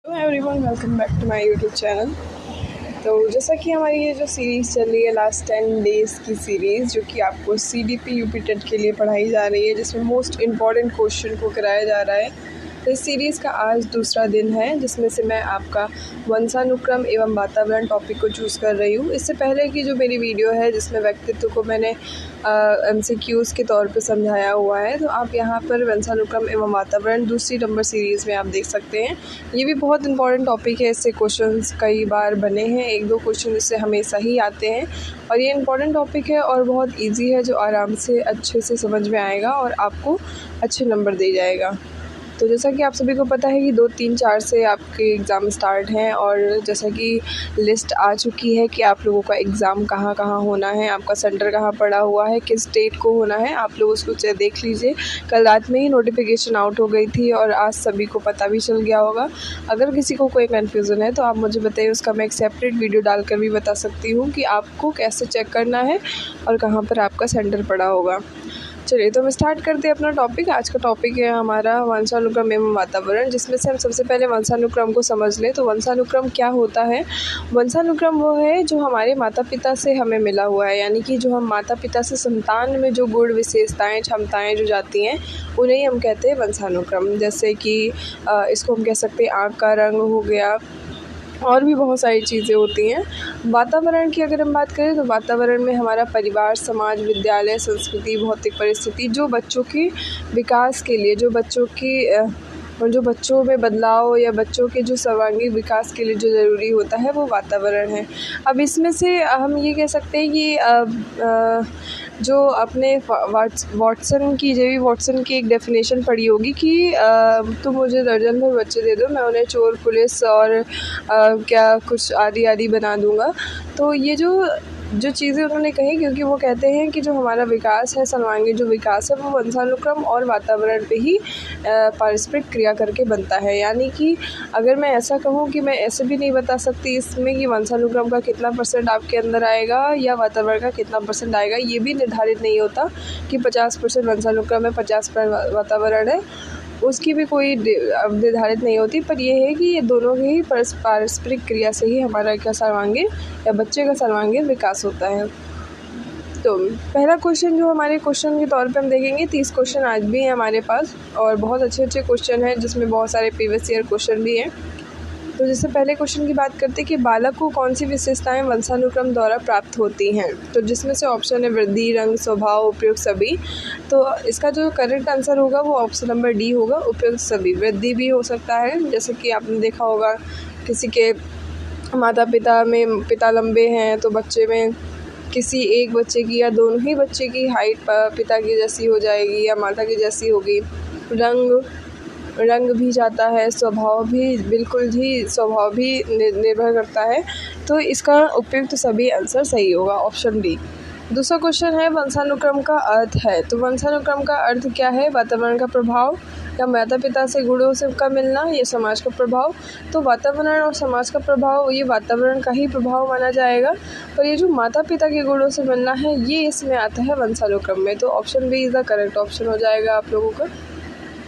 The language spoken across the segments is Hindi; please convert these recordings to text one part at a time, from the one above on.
Hello everyone, welcome back to my YouTube channel. तो जैसा कि हमारी ये जो सीरीज़ चल रही है लास्ट 10 डेज़ की सीरीज़, जो कि आपको CDP UP टेट के लिए पढ़ाई जा रही है, जिसमें मोस्ट इम्पॉर्टेंट क्वेश्चन को कराया जा रहा है। तो इस सीरीज़ का आज दूसरा दिन है, जिसमें से मैं आपका वंशानुक्रम एवं वातावरण टॉपिक को चूज़ कर रही हूँ। इससे पहले की जो मेरी वीडियो है जिसमें व्यक्तित्व को मैंने MCQs के तौर पे समझाया हुआ है, तो आप यहाँ पर वंशानुक्रम एवं वातावरण दूसरी नंबर सीरीज़ में आप देख सकते हैं। ये भी बहुत इंपॉर्टेंट टॉपिक है, इससे क्वेश्चंस कई बार बने हैं, 1-2 क्वेश्चन इससे हमेशा ही आते हैं और ये इंपॉर्टेंट टॉपिक है और बहुत ईजी है, जो आराम से अच्छे से समझ में आएगा और आपको अच्छे नंबर दे जाएगा। तो जैसा कि आप सभी को पता है कि 2, 3, 4 से आपके एग्ज़ाम स्टार्ट हैं और जैसा कि लिस्ट आ चुकी है कि आप लोगों का एग्ज़ाम कहाँ कहाँ होना है, आपका सेंटर कहाँ पड़ा हुआ है, किस डेट को होना है, आप लोग उसको देख लीजिए। कल रात में ही नोटिफिकेशन आउट हो गई थी और आज सभी को पता भी चल गया होगा। अगर किसी को कोई कन्फ्यूज़न है तो आप मुझे बताइए, उसका मैं एक सेपरेट वीडियो डालकर भी बता सकती हूँ कि आपको कैसे चेक करना है और कहाँ पर आपका सेंटर पड़ा होगा। चलिए, तो हम स्टार्ट करते हैं अपना टॉपिक। आज का टॉपिक है हमारा वंशानुक्रम एवं वातावरण, जिसमें से हम सबसे पहले वंशानुक्रम को समझ लें। तो वंशानुक्रम क्या होता है? वंशानुक्रम वो है जो हमारे माता पिता से हमें मिला हुआ है, यानी कि जो हम माता पिता से संतान में जो गुण, विशेषताएं, क्षमताएं जो जाती हैं, उन्हें हम कहते हैं वंशानुक्रम। जैसे कि इसको हम कह सकते हैं आँख का रंग हो गया, और भी बहुत सारी चीज़ें होती हैं। वातावरण की अगर हम बात करें तो वातावरण में हमारा परिवार, समाज, विद्यालय, संस्कृति, भौतिक परिस्थिति, जो बच्चों के विकास के लिए, जो बच्चों में बदलाव या बच्चों के जो सर्वांगीण विकास के लिए जो ज़रूरी होता है, वो वातावरण है। अब इसमें से हम ये कह सकते हैं कि जो अपने वाटसन की एक डेफिनेशन पढ़ी होगी कि तुम मुझे दर्जन भर बच्चे दे दो, मैं उन्हें चोर, पुलिस और क्या कुछ आदि बना दूँगा। तो ये जो चीज़ें उन्होंने कही, क्योंकि वो कहते हैं कि जो हमारा विकास है, सर्वांगीण जो विकास है, वो वंशानुक्रम और वातावरण पे ही पारस्परिक क्रिया करके बनता है। यानी कि अगर मैं ऐसा कहूँ कि मैं ऐसे भी नहीं बता सकती इसमें कि वंशानुक्रम का कितना % आपके अंदर आएगा या वातावरण का कितना % आएगा, ये भी निर्धारित नहीं होता कि 50% वंशानुक्रम है, 50% वातावरण है, उसकी भी कोई निर्धारित नहीं होती। पर यह है कि ये दोनों के ही पारस्परिक क्रिया से ही हमारा क्या सर्वांगीण या बच्चे का सर्वांगीण विकास होता है। तो पहला क्वेश्चन जो हमारे क्वेश्चन के तौर पे हम देखेंगे, 30 क्वेश्चन आज भी हैं हमारे पास और बहुत अच्छे क्वेश्चन हैं, जिसमें बहुत सारे प्रीवियस ईयर क्वेश्चन भी हैं। तो जैसे पहले क्वेश्चन की बात करते हैं कि बालक को कौन सी विशेषताएं वंशानुक्रम द्वारा प्राप्त होती हैं, तो जिसमें से ऑप्शन है वृद्धि, रंग, स्वभाव, उपयुक्त सभी। तो इसका जो करेक्ट आंसर होगा वो ऑप्शन नंबर डी होगा, उपयुक्त सभी। वृद्धि भी हो सकता है, जैसे कि आपने देखा होगा किसी के माता पिता में पिता लंबे हैं तो बच्चे में किसी एक बच्चे की या दोनों ही बच्चे की हाइट पिता की जैसी हो जाएगी या माता की जैसी होगी। रंग भी जाता है, स्वभाव भी निर्भर करता है। तो इसका उपयुक्त सभी आंसर सही होगा, ऑप्शन डी। दूसरा क्वेश्चन है वंशानुक्रम का अर्थ है। तो वंशानुक्रम का अर्थ क्या है? वातावरण का प्रभाव या माता पिता से गुणों से का मिलना, ये समाज का प्रभाव। तो वातावरण और समाज का प्रभाव, ये वातावरण का ही प्रभाव माना जाएगा, और ये जो माता पिता के गुणों से मिलना है, ये इसमें आता है वंशानुक्रम में। तो option B is the correct option हो जाएगा आप लोगों का।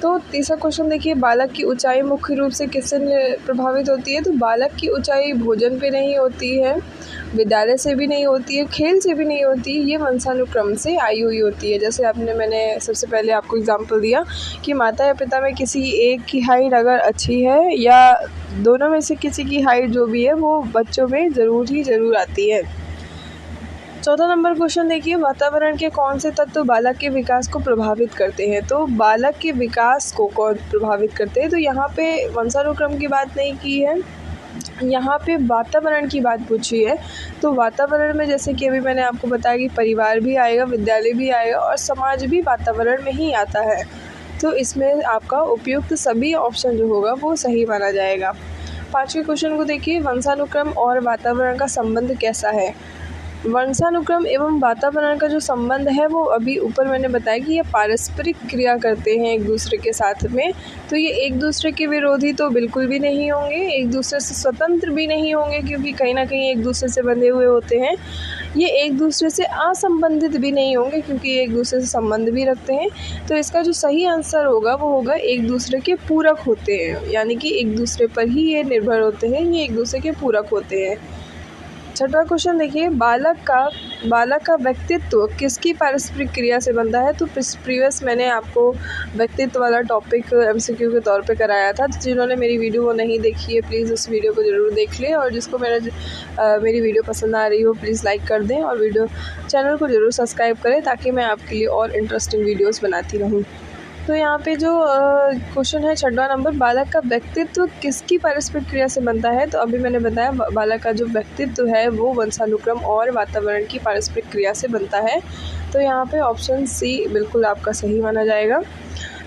तो तीसरा क्वेश्चन देखिए, बालक की ऊंचाई मुख्य रूप से किससे प्रभावित होती है? तो बालक की ऊंचाई भोजन पे नहीं होती है, विद्यालय से भी नहीं होती है, खेल से भी नहीं होती, ये वंशानुक्रम से आई हुई होती है। जैसे मैंने सबसे पहले आपको एग्जांपल दिया कि माता या पिता में किसी एक की हाइट अगर अच्छी है या दोनों में से किसी की हाइट जो भी है, वो बच्चों में ज़रूर आती है। चौथा नंबर क्वेश्चन देखिए, वातावरण के कौन से तत्व बालक के विकास को प्रभावित करते हैं? तो बालक के विकास को कौन प्रभावित करते हैं? तो यहाँ पे वंशानुक्रम की बात नहीं की है, यहाँ पे वातावरण की बात पूछी है। तो वातावरण में जैसे कि अभी मैंने आपको बताया कि परिवार भी आएगा, विद्यालय भी आएगा और समाज भी वातावरण में ही आता है। तो इसमें आपका उपयुक्त सभी ऑप्शन जो होगा वो सही माना जाएगा। पाँचवें क्वेश्चन को देखिए, वंशानुक्रम और वातावरण का संबंध कैसा है? वंशानुक्रम एवं वातावरण का जो संबंध है वो अभी ऊपर मैंने बताया कि ये पारस्परिक क्रिया करते हैं एक दूसरे के साथ में। तो ये एक दूसरे के विरोधी तो बिल्कुल भी नहीं होंगे, एक दूसरे से स्वतंत्र भी नहीं होंगे, क्योंकि कहीं ना कहीं एक दूसरे से बंधे हुए होते हैं। ये एक दूसरे से असंबंधित भी नहीं होंगे, क्योंकि एक दूसरे से संबंध भी रखते हैं। तो इसका जो सही आंसर होगा वो होगा एक दूसरे के पूरक होते हैं, यानी कि एक दूसरे पर ही ये निर्भर होते हैं, ये एक दूसरे के पूरक होते हैं। छठवां क्वेश्चन देखिए, बालक का व्यक्तित्व किसकी पारस्परिक क्रिया से बनता है। तो प्रीवियस मैंने आपको व्यक्तित्व वाला टॉपिक एमसीक्यू के तौर पे कराया था। तो जिन्होंने मेरी वीडियो वो नहीं देखी है प्लीज़ उस वीडियो को ज़रूर देख लें, और जिसको मेरी वीडियो पसंद आ रही हो प्लीज़ लाइक कर दें और चैनल को ज़रूर सब्सक्राइब करें, ताकि मैं आपके लिए और इंटरेस्टिंग वीडियोज़ बनाती रहूँ। तो यहाँ पे जो क्वेश्चन है छठवां नंबर, बालक का व्यक्तित्व किसकी पारस्परिक क्रिया से बनता है। तो अभी मैंने बताया बालक का जो व्यक्तित्व है वो वंशानुक्रम और वातावरण की पारस्परिक क्रिया से बनता है। तो यहाँ पे ऑप्शन सी बिल्कुल आपका सही माना जाएगा।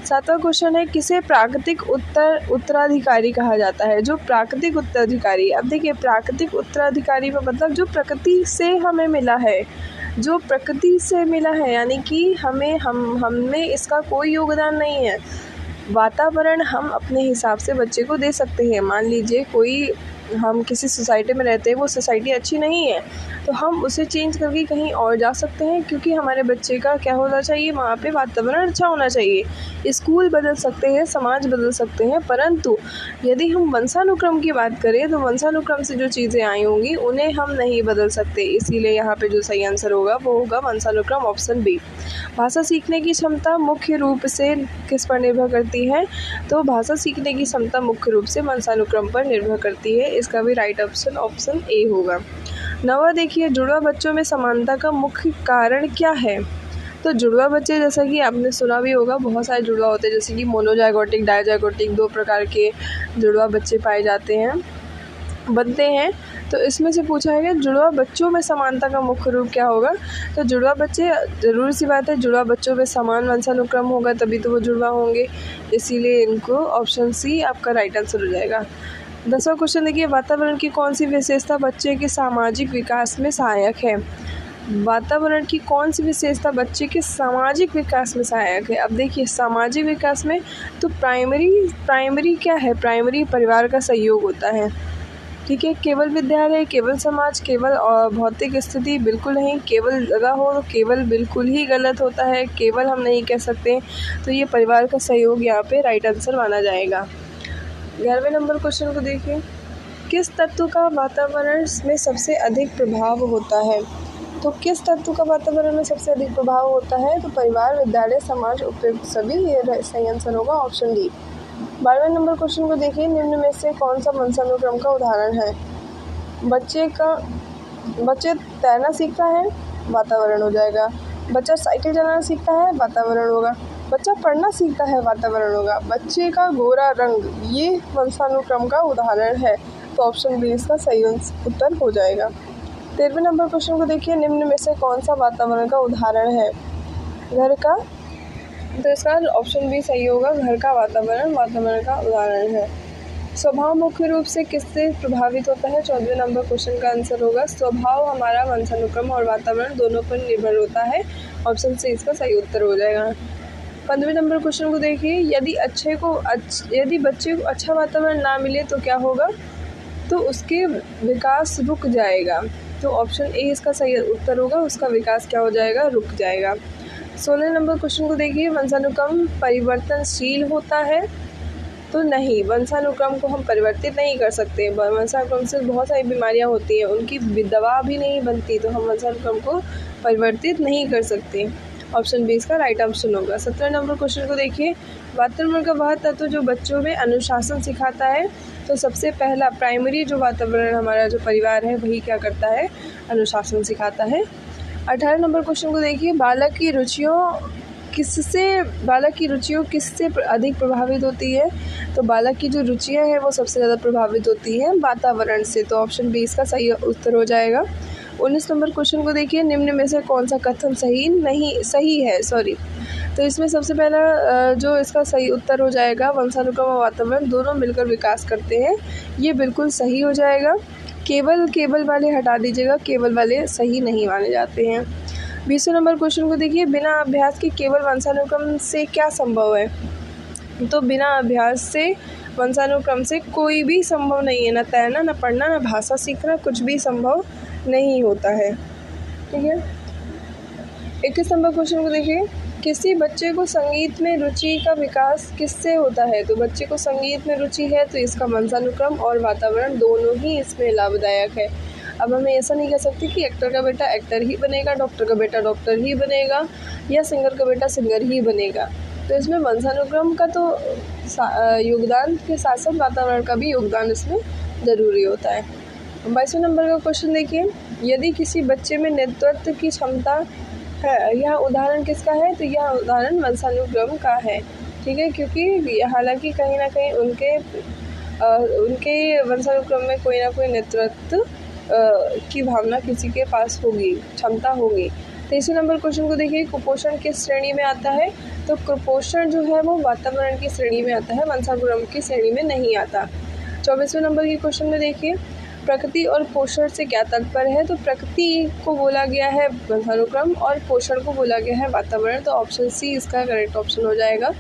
सातवां क्वेश्चन है, किसे प्राकृतिक उत्तराधिकारी कहा जाता है। जो प्राकृतिक उत्तराधिकारी, अब देखिए प्राकृतिक उत्तराधिकारी का मतलब जो प्रकृति से हमें मिला है, जो प्रकृति से मिला है, यानी कि हमने इसका कोई योगदान नहीं है। वातावरण हम अपने हिसाब से बच्चे को दे सकते हैं। मान लीजिए हम किसी सोसाइटी में रहते हैं, वो सोसाइटी अच्छी नहीं है, तो हम उसे चेंज करके कहीं और जा सकते हैं, क्योंकि हमारे बच्चे का क्या होना चाहिए, वहाँ पे वातावरण अच्छा होना चाहिए। स्कूल बदल सकते हैं, समाज बदल सकते हैं, परंतु यदि हम वंशानुक्रम की बात करें तो वंशानुक्रम से जो चीज़ें आई होंगी उन्हें हम नहीं बदल सकते। इसीलिए यहाँ पे जो सही आंसर होगा वो होगा वंशानुक्रम, ऑप्शन बी। भाषा सीखने की क्षमता मुख्य रूप से किस पर निर्भर करती है। तो भाषा सीखने की क्षमता मुख्य रूप से वंशानुक्रम पर निर्भर करती है। इसका भी राइट ऑप्शन ए होगा। नवा देखिए, जुड़वा बच्चों में समानता का मुख्य कारण क्या है। तो जुड़वा बच्चे, जैसा कि आपने सुना भी होगा, बहुत सारे जुड़वा होते हैं, जैसे कि मोनोजाइगोटिक, डायजाइगोटिक, 2 प्रकार के जुड़वा बच्चे पाए जाते हैं, बनते हैं। तो इसमें से पूछा है कि जुड़वा बच्चों में समानता का मुख्य रूप क्या होगा। तो जुड़वा बच्चे, ज़रूर सी बात है, जुड़वा बच्चों में समान वंशानुक्रम होगा तभी तो वो जुड़वा होंगे, इसीलिए इनको ऑप्शन सी आपका राइट आंसर हो जाएगा। 10वां क्वेश्चन देखिए, वातावरण की कौन सी विशेषता बच्चे के सामाजिक विकास में सहायक है। वातावरण की कौन सी विशेषता बच्चे के सामाजिक विकास में सहायक है। अब देखिए सामाजिक विकास में तो प्राइमरी क्या है, प्राइमरी परिवार का सहयोग होता है, ठीक है। केवल विद्यालय, केवल समाज, केवल भौतिक स्थिति, बिल्कुल नहीं। केवल जगह हो तो केवल बिल्कुल ही गलत होता है, केवल हम नहीं कह सकते। तो ये परिवार का सहयोग यहाँ पे राइट आंसर माना जाएगा। 11वें नंबर क्वेश्चन को देखिए, किस तत्व का वातावरण में सबसे अधिक प्रभाव होता है। तो किस तत्व का वातावरण में सबसे अधिक प्रभाव होता है। तो परिवार, विद्यालय, समाज, उपयुक्त सभी, ये सही आंसर होगा ऑप्शन डी। 12वें नंबर क्वेश्चन को देखिए, निम्न में से कौन सा वंशानुक्रम का उदाहरण है। बच्चे तैरना सीखता है, वातावरण हो जाएगा। बच्चा साइकिल चलाना सीखता है, वातावरण होगा। बच्चा पढ़ना सीखता है, वातावरण होगा। बच्चे का गोरा रंग, ये वंशानुक्रम का उदाहरण है। तो ऑप्शन बी इसका सही उत्तर हो जाएगा। 13वें नंबर क्वेश्चन को देखिए, निम्न में से कौन सा वातावरण का उदाहरण है। घर का, तो इसका ऑप्शन बी सही होगा, घर का वातावरण का उदाहरण है। स्वभाव मुख्य रूप से किससे प्रभावित होता है। 14वें नंबर क्वेश्चन का आंसर होगा, स्वभाव हमारा वंशानुक्रम और वातावरण दोनों पर निर्भर होता है। ऑप्शन सी इसका सही उत्तर हो जाएगा। 15वें नंबर क्वेश्चन को देखिए, यदि बच्चे को अच्छा वातावरण ना मिले तो क्या होगा। तो उसके विकास रुक जाएगा। तो ऑप्शन ए इसका सही उत्तर होगा, उसका विकास क्या हो जाएगा, रुक जाएगा। 16 नंबर क्वेश्चन को देखिए, वंशानुक्रम परिवर्तनशील होता है। तो नहीं, वंशानुक्रम को हम परिवर्तित नहीं कर सकते। वंशानुक्रम से बहुत सारी बीमारियां होती हैं, उनकी दवा भी नहीं बनती, तो हम वंशानुक्रम को परिवर्तित नहीं कर सकते। ऑप्शन बी इसका राइट ऑप्शन होगा। 17 नंबर क्वेश्चन को देखिए, वातावरण का वह तत्व जो बच्चों में अनुशासन सिखाता है। तो सबसे पहला प्राइमरी जो वातावरण हमारा जो परिवार है वही क्या करता है, अनुशासन सिखाता है। 18 नंबर क्वेश्चन को देखिए, बालक की रुचियों किससे अधिक प्रभावित होती है। तो बालक की जो रुचियां हैं वो सबसे ज़्यादा प्रभावित होती हैं वातावरण से। तो ऑप्शन बी इसका सही उत्तर हो जाएगा। 19 नंबर क्वेश्चन को देखिए, निम्न में से कौन सा कथन सही है। तो इसमें सबसे पहला जो इसका सही उत्तर हो जाएगा, वंशानुक्रम और वातावरण दोनों मिलकर विकास करते हैं, ये बिल्कुल सही हो जाएगा। केवल वाले हटा दीजिएगा, केवल वाले सही नहीं माने जाते हैं। 20वें नंबर क्वेश्चन को देखिए, बिना अभ्यास के केवल वंशानुक्रम से क्या संभव है? तो बिना अभ्यास से वंशानुक्रम से कोई भी संभव नहीं है, ना तैरना, ना पढ़ना, ना भाषा सीखना, कुछ भी संभव नहीं होता है। ठीक है। 21 नंबर क्वेश्चन को देखिए, किसी बच्चे को संगीत में रुचि का विकास किससे होता है? तो बच्चे को संगीत में रुचि है तो इसका वंशानुक्रम और वातावरण दोनों ही इसमें लाभदायक है। अब हमें ऐसा नहीं कह सकते कि एक्टर का बेटा एक्टर ही बनेगा, डॉक्टर का बेटा डॉक्टर ही बनेगा, या सिंगर का बेटा सिंगर ही बनेगा। तो इसमें वंशानुक्रम का तो योगदान के साथ साथ वातावरण का भी योगदान इसमें ज़रूरी होता है। 22वें नंबर का क्वेश्चन देखिए, यदि किसी बच्चे में नेतृत्व की क्षमता है, यह उदाहरण किसका है? तो यह उदाहरण वंशानुक्रम का है। ठीक है, क्योंकि हालांकि कहीं ना कहीं उनके वंशानुक्रम में कोई ना कोई नेतृत्व की भावना किसी के पास होगी, क्षमता होगी। 23वें नंबर क्वेश्चन को देखिए, कुपोषण किस श्रेणी में आता है? तो कुपोषण जो है वो वातावरण की श्रेणी में आता है, वंशानुक्रम की श्रेणी में नहीं आता। 24वें नंबर के क्वेश्चन में देखिए, प्रकृति और पोषण से क्या तात्पर्य है? तो प्रकृति को बोला गया है वंशानुक्रम और पोषण को बोला गया है वातावरण। तो ऑप्शन सी इसका करेक्ट ऑप्शन हो जाएगा।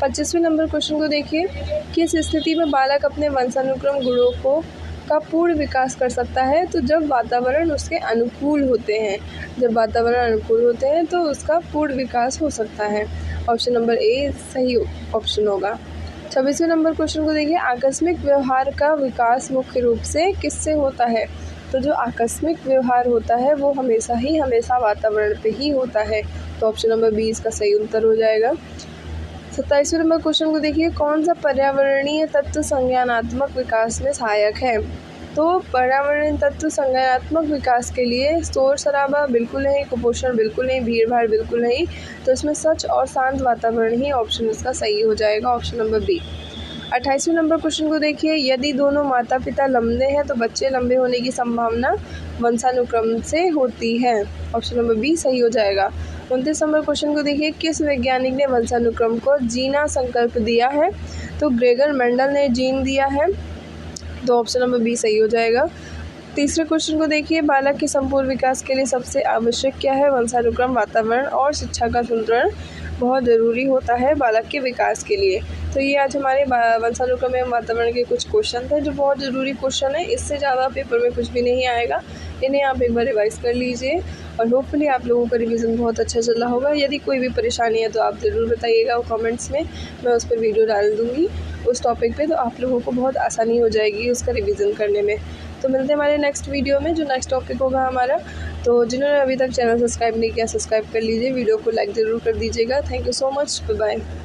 25वें नंबर क्वेश्चन को देखिए, किस स्थिति में बालक अपने वंशानुक्रम गुणों का पूर्ण विकास कर सकता है? तो जब वातावरण उसके अनुकूल होते हैं, जब वातावरण अनुकूल होते हैं तो उसका पूर्ण विकास हो सकता है। ऑप्शन नंबर ए सही ऑप्शन होगा। 26वें नंबर क्वेश्चन को देखिए, आकस्मिक व्यवहार का विकास मुख्य रूप से किससे होता है? तो जो आकस्मिक व्यवहार होता है वो हमेशा वातावरण पे ही होता है। तो ऑप्शन नंबर बी इसका सही उत्तर हो जाएगा। 27वें नंबर क्वेश्चन को देखिए, कौन सा पर्यावरणीय तत्व संज्ञानात्मक विकास में सहायक है? तो पर्यावरणीय तत्व संज्ञानात्मक विकास के लिए शोर शराबा बिल्कुल नहीं, कुपोषण बिल्कुल नहीं, भीड़ भाड़ बिल्कुल नहीं। तो इसमें स्वच्छ और शांत वातावरण ही ऑप्शन इसका सही हो जाएगा, ऑप्शन नंबर बी। 28वें नंबर क्वेश्चन को देखिए, यदि दोनों माता पिता लंबे हैं तो बच्चे लंबे होने की संभावना वंशानुक्रम से होती है। ऑप्शन नंबर बी सही हो जाएगा। 29 नंबर क्वेश्चन को देखिए, किस वैज्ञानिक ने वंशानुक्रम को जीना संकल्प दिया है? तो ग्रेगर मेंडल ने जीन दिया है। तो ऑप्शन नंबर बी सही हो जाएगा। तीसरे क्वेश्चन को देखिए, बालक के संपूर्ण विकास के लिए सबसे आवश्यक क्या है? वंशानुक्रम, वातावरण और शिक्षा का संतुलन बहुत ज़रूरी होता है बालक के विकास के लिए। तो ये आज हमारे वंशानुक्रम एवं वातावरण के कुछ क्वेश्चन थे जो बहुत ज़रूरी क्वेश्चन है। इससे ज़्यादा पेपर में कुछ भी नहीं आएगा, इन्हें आप एक बार रिवाइज कर लीजिए और होपफुली आप लोगों का रिवीजन बहुत अच्छा चल रहा होगा। यदि कोई भी परेशानी है तो आप ज़रूर बताइएगा कमेंट्स में, मैं उस पर वीडियो डाल दूँगी उस टॉपिक पे, तो आप लोगों को बहुत आसानी हो जाएगी उसका रिवीजन करने में। तो मिलते हैं हमारे नेक्स्ट वीडियो में, जो नेक्स्ट टॉपिक होगा हमारा। तो जिन्होंने अभी तक चैनल सब्सक्राइब नहीं किया, सब्सक्राइब कर लीजिए, वीडियो को लाइक ज़रूर कर दीजिएगा। Thank you so much, bye bye.